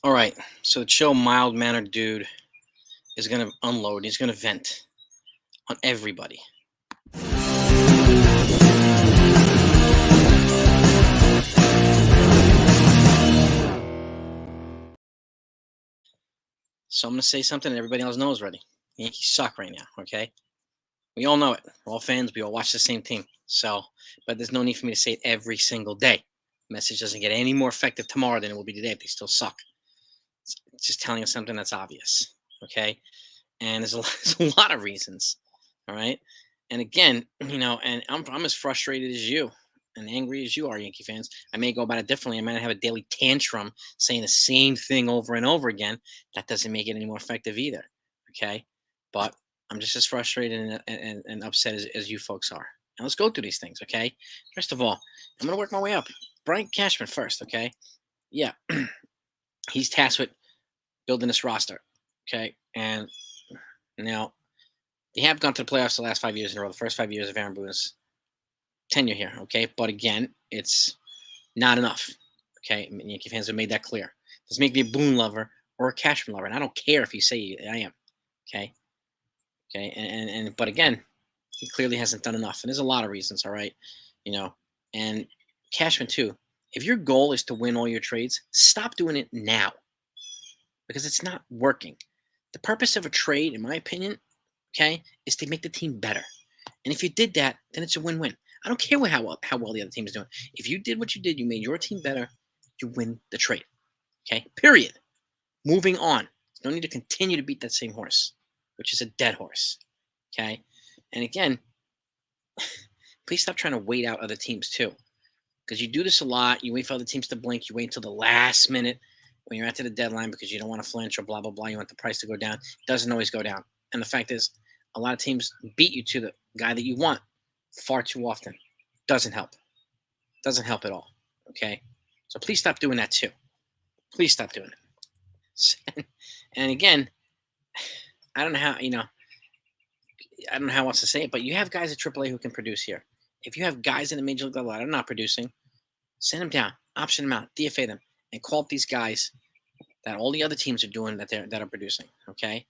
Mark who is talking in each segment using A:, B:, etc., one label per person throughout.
A: All right. So the chill, mild-mannered dude is going to unload. He's going to vent on everybody. So I'm going to say something that everybody else knows already. The Yankees suck right now, okay? We all know it. We're all fans. We all watch the same team. So, but there's no need for me to say it every single day. The message doesn't get any more effective tomorrow than it will be today if they still suck. It's just telling us something that's obvious, okay? And there's a lot of reasons, all right? And again, and I'm as frustrated as you and angry as you are, Yankee fans. I may go about it differently. I might have a daily tantrum saying the same thing over and over again. That doesn't make it any more effective either, okay? But I'm just as frustrated and upset as you folks are. Now let's go through these things, okay? First of all, I'm going to work my way up. Brian Cashman first, okay? Yeah, he's tasked with building this roster, okay? And now they have gone to the playoffs the last 5 years in a row, the first 5 years of Aaron Boone's tenure here, okay? But again, it's not enough, okay? Yankee fans have made that clear. Doesn't make me a Boone lover or a Cashman lover, and I don't care if you say I am, okay? Okay, but again, he clearly hasn't done enough, and there's a lot of reasons, all right? You know, and Cashman too. If your goal is to win all your trades, stop doing it now because it's not working. The purpose of a trade, in my opinion, okay, is to make the team better. And if you did that, then it's a win-win. I don't care how well the other team is doing. If you did what you did, you made your team better, you win the trade. Okay, period. Moving on. There's no need to continue to beat that same horse, which is a dead horse. Okay, and again, please stop trying to wait out other teams too, because you do this a lot. You wait for other teams to blink. You wait until the last minute when you're after the deadline because you don't want to flinch or blah blah blah. You want the price to go down. It doesn't always go down. And the fact is, a lot of teams beat you to the guy that you want far too often. Doesn't help. Doesn't help at all. Okay, so please stop doing that too. Please stop doing it. And again, I don't know how I don't know how else to say it, but you have guys at AAA who can produce here. If you have guys in the major league level that are not producing, send them down, option them out, DFA them, and call up these guys that all the other teams are doing that are producing. Okay,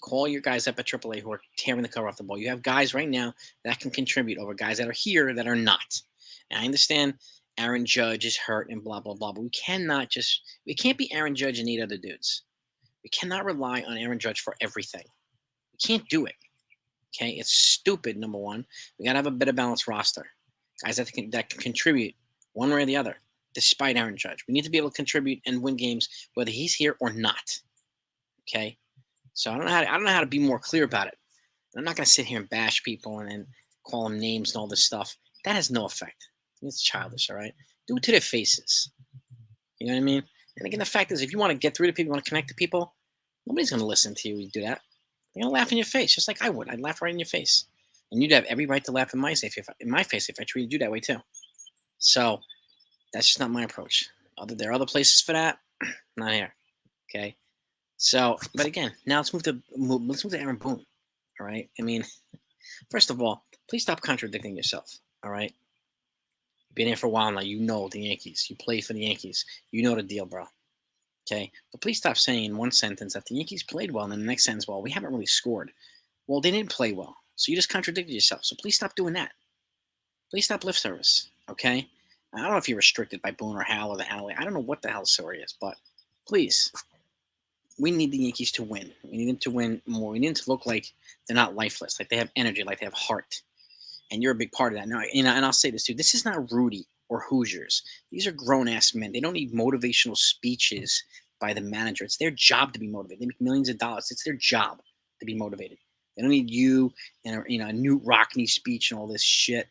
A: call your guys up at AAA who are tearing the cover off the ball. You have guys right now that can contribute over guys that are here that are not. And I understand Aaron Judge is hurt and blah blah blah, but we can't be Aaron Judge and 8 other dudes. We cannot rely on Aaron Judge for everything. We can't do it. Okay, it's stupid. Number one, we gotta have a better balanced roster, guys that can contribute one way or the other. Despite Aaron Judge, we need to be able to contribute and win games whether he's here or not. Okay, so I don't know how to be more clear about it. I'm not gonna sit here and bash people and call them names and all this stuff. That has no effect. It's childish. All right, do it to their faces. You know what I mean? And again, the fact is, if you want to get through to people, you want to connect to people, nobody's gonna listen to you. You do that. They're gonna laugh in your face, just like I would. I'd laugh right in your face, and you'd have every right to laugh in my face if I treated you that way too. So that's just not my approach. There are other places for that, not here. Okay. So, but again, now let's move to Aaron Boone. All right. I mean, first of all, please stop contradicting yourself. All right. You've been here for a while now. You know the Yankees. You play for the Yankees. You know the deal, bro. Okay. But please stop saying in one sentence that the Yankees played well, and then the next sentence, well, we haven't really scored. Well, they didn't play well. So you just contradicted yourself. So please stop doing that. Please stop lip service. Okay. I don't know if you're restricted by Boone or Hal or the Hal. I don't know what the hell the story is, but please, we need the Yankees to win. We need them to win more. We need them to look like they're not lifeless, like they have energy, like they have heart. And you're a big part of that. Now, and I'll say this too. This is not Rudy or Hoosiers. These are grown ass men. They don't need motivational speeches by the manager. It's their job to be motivated. They make millions of dollars. It's their job to be motivated. They don't need you and a Newt Rockney speech and all this shit.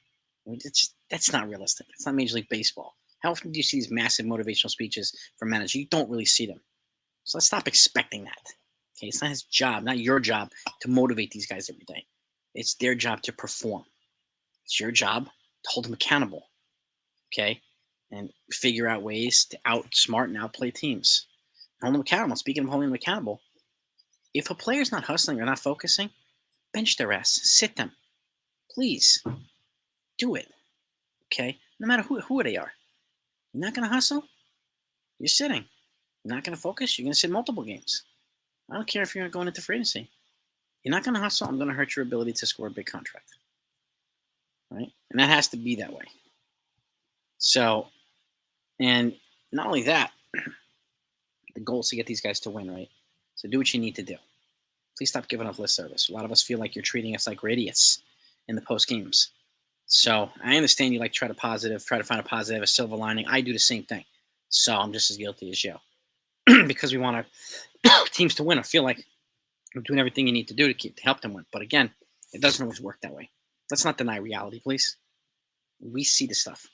A: That's not realistic. It's not Major League Baseball. How often do you see these massive motivational speeches from managers? You don't really see them. So let's stop expecting that. Okay, it's not his job, not your job, to motivate these guys every day. It's their job to perform. It's your job to hold them accountable. Okay, and figure out ways to outsmart and outplay teams. Hold them accountable. Speaking of holding them accountable, if a player's not hustling or not focusing, bench their ass, sit them, please do it. Okay, no matter who they are. You're not gonna hustle. You're sitting. You're not going to focus. You're going to sit multiple games. I don't care if you're going into free agency. You're not going to hustle. I'm going to hurt your ability to score a big contract. Right? And that has to be that way. So, and not only that, the goal is to get these guys to win, right? So do what you need to do. Please stop giving up lip service. A lot of us feel like you're treating us like we're idiots in the post games. So I understand you like try to find a positive, a silver lining. I do the same thing. So I'm just as guilty as you. Because we want our teams to win. I feel like I'm doing everything you need to do to help them win. But again, it doesn't always work that way. Let's not deny reality, please. We see the stuff.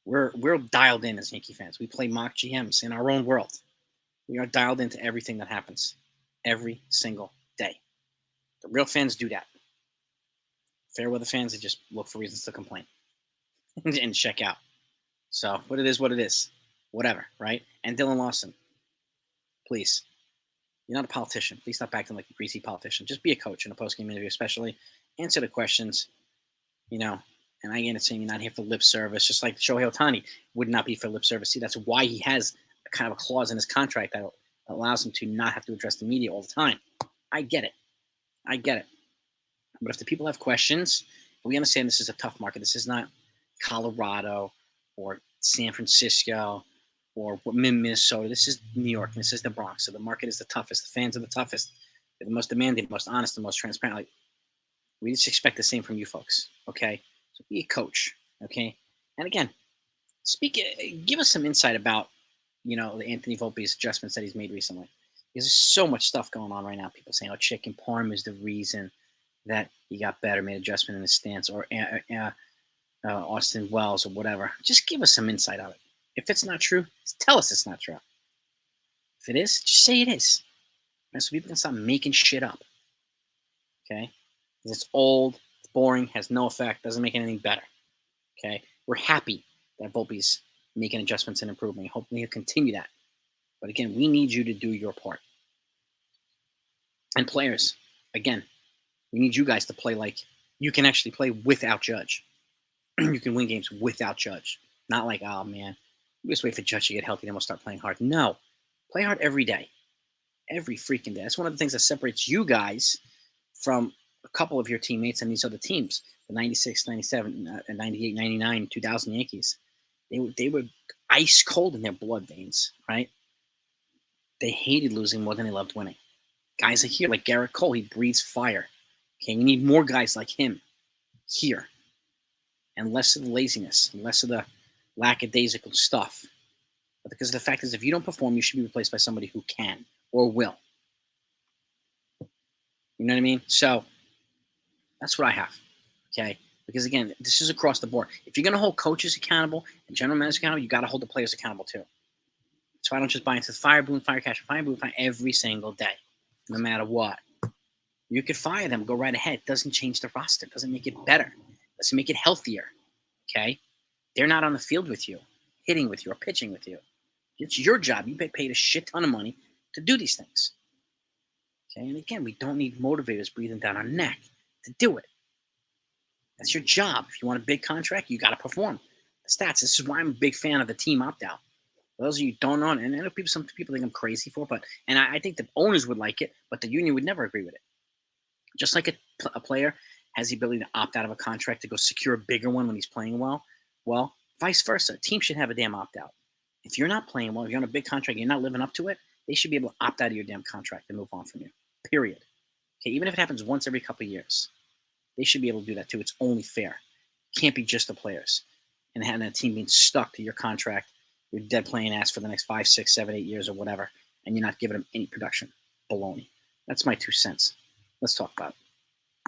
A: We're dialed in as Yankee fans. We play mock GMs in our own world. We are dialed into everything that happens every single day. The real fans do that. Fair weather fans, they just look for reasons to complain and check out. So, but it is what it is. Whatever, right? And Dylan Lawson, please. You're not a politician. Please stop acting like a greasy politician. Just be a coach in a post-game interview, especially. Answer the questions, and I ain't saying you're not here for lip service, just like Shohei Ohtani would not be for lip service. See, that's why he has a kind of a clause in his contract that allows him to not have to address the media all the time. I get it. But if the people have questions, we understand this is a tough market. This is not Colorado or San Francisco or Minnesota. This is New York. This is the Bronx. So the market is the toughest. The fans are the toughest. They're the most demanding, the most honest, the most transparent. Like, we just expect the same from you folks, okay? So be a coach, okay? And again, give us some insight about, the Anthony Volpe's adjustments that he's made recently. Because there's so much stuff going on right now. People saying, chicken parm is the reason that he got better, made adjustment in his stance, or Austin Wells or whatever. Just give us some insight on it. If it's not true, tell us it's not true. If it is, just say it is. Right? So people can stop making shit up. Okay? Because it's old, it's boring, has no effect, doesn't make anything better. Okay? We're happy that Volpe's making adjustments and improving. Hopefully he'll continue that. But again, we need you to do your part. And players, again, we need you guys to play like you can actually play without Judge. You can win games without Judge. Not like, oh, man, we just wait for Judge to get healthy, then we'll start playing hard. No. Play hard every day. Every freaking day. That's one of the things that separates you guys from a couple of your teammates and these other teams. The 96, 97, 98, 99, 2000 Yankees. They were ice cold in their blood veins, right? They hated losing more than they loved winning. Guys like here, like Garrett Cole, he breathes fire. Okay, we need more guys like him here. And less of the laziness, and less of the lackadaisical stuff. But because the fact is, if you don't perform, you should be replaced by somebody who can or will. You know what I mean? So that's what I have. Okay? Because again, this is across the board. If you're going to hold coaches accountable and general managers accountable, you got to hold the players accountable too. So I don't just buy into the fire catcher, every single day, no matter what. You could fire them, go right ahead. It doesn't change the roster. It doesn't make it better. It doesn't make it healthier. Okay? They're not on the field with you, hitting with you, or pitching with you. It's your job. You get paid a shit ton of money to do these things. Okay? And again, we don't need motivators breathing down our neck to do it. That's your job. If you want a big contract, you got to perform. The stats. This is why I'm a big fan of the team opt-out. For those of you who don't know, and I know some people think I'm crazy for it, and I think the owners would like it, but the union would never agree with it. Just like a player has the ability to opt out of a contract to go secure a bigger one when he's playing well, vice versa. A team should have a damn opt-out. If you're not playing well, if you're on a big contract, you're not living up to it, they should be able to opt out of your damn contract and move on from you, period. Okay, even if it happens once every couple of years, they should be able to do that too. It's only fair. It can't be just the players and having a team being stuck to your contract, you're dead playing ass for the next 5, 6, 7, 8 years or whatever, and you're not giving them any production. Baloney. That's my 2 cents. Let's talk about it.